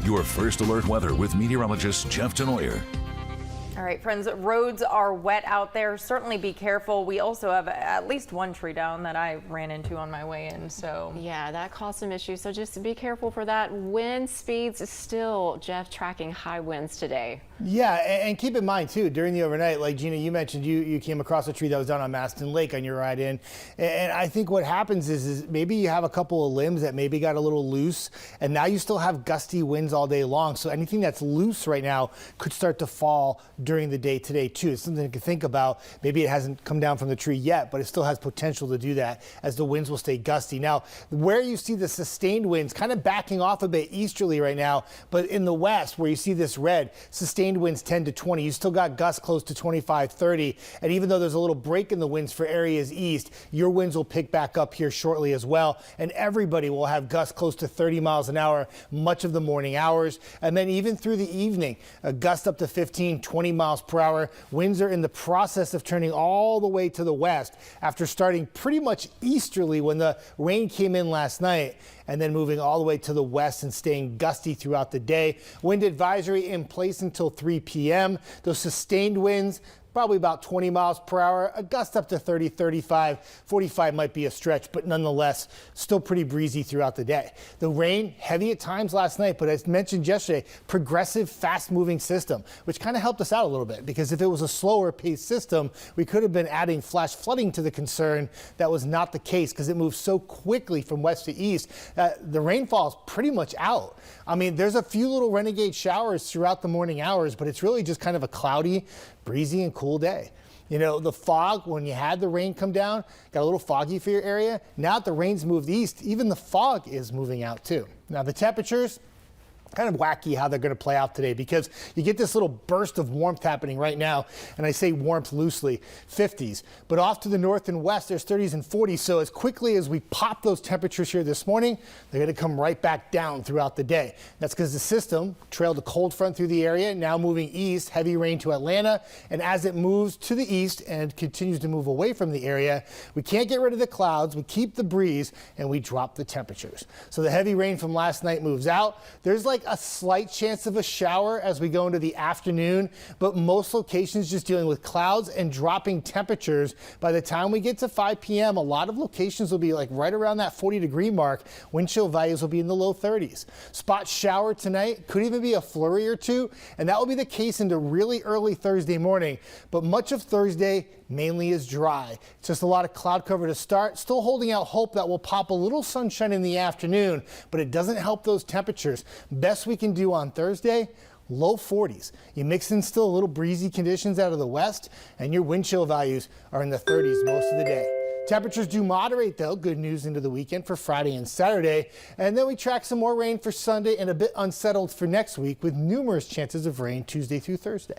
Your first alert weather with meteorologist Jeff Denoyer. All right, friends, roads are wet out there. Certainly be careful. We also have at least one tree down that I ran into on my way in. So yeah, that caused some issues. So just be careful for that. Wind speeds is still, Jeff, tracking high winds today. Yeah, and keep in mind too, during the overnight, like Gina, you mentioned you came across a tree that was down on Maston Lake on your ride in. And I think what happens is maybe you have a couple of limbs that maybe got a little loose, and now you still have gusty winds all day long. So anything that's loose right now could start to fall during the day today too. It's something to think about. Maybe it hasn't come down from the tree yet, but it still has potential to do that as the winds will stay gusty. Now, where you see the sustained winds kind of backing off a bit easterly right now, but in the west where you see this red, sustained winds 10 to 20. You still got gusts close to 25, 30. And even though there's a little break in the winds for areas east, your winds will pick back up here shortly as well. And everybody will have gusts close to 30 miles an hour much of the morning hours. And then even through the evening, a gust up to 15, 20 miles per hour. Winds are in the process of turning all the way to the west after starting pretty much easterly when the rain came in last night, and then moving all the way to the west and staying gusty throughout the day. Wind advisory in place until 3 p.m. Those sustained winds, probably about 20 miles per hour, a gust up to 30, 35, 45 might be a stretch, but nonetheless, still pretty breezy throughout the day. The rain, heavy at times last night, but as mentioned yesterday, progressive, fast-moving system, which kind of helped us out a little bit, because if it was a slower paced system, we could have been adding flash flooding to the concern. That was not the case, because it moves so quickly from west to east. The rainfall is pretty much out. I mean, there's a few little renegade showers throughout the morning hours, but it's really just kind of a cloudy, breezy and cool day. You know, the fog, when you had the rain come down, got a little foggy for your area. Now that the rain's moved east, even the fog is moving out too. Now the temperatures, kind of wacky how they're going to play out today, because you get this little burst of warmth happening right now, and I say warmth loosely, 50s, but off to the north and west there's 30s and 40s. So as quickly as we pop those temperatures here this morning, they're going to come right back down throughout the day. That's because the system trailed a cold front through the area, now moving east, heavy rain to Atlanta, and as it moves to the east and continues to move away from the area, we can't get rid of the clouds, we keep the breeze, and we drop the temperatures. So the heavy rain from last night moves out. There's like a slight chance of a shower as we go into the afternoon, but most locations just dealing with clouds and dropping temperatures. By the time we get to 5 p.m., a lot of locations will be like right around that 40-degree mark. Wind chill values will be in the low 30s. Spot shower tonight, could even be a flurry or two, and that will be the case into really early Thursday morning. But much of Thursday mainly is dry. It's just a lot of cloud cover to start. Still holding out hope that we'll pop a little sunshine in the afternoon, but it doesn't help those temperatures. Best we can do on Thursday, low 40s. You mix in still a little breezy conditions out of the west, and your wind chill values are in the 30s most of the day. Temperatures do moderate, though. Good news into the weekend for Friday and Saturday. And then we track some more rain for Sunday and a bit unsettled for next week, with numerous chances of rain Tuesday through Thursday.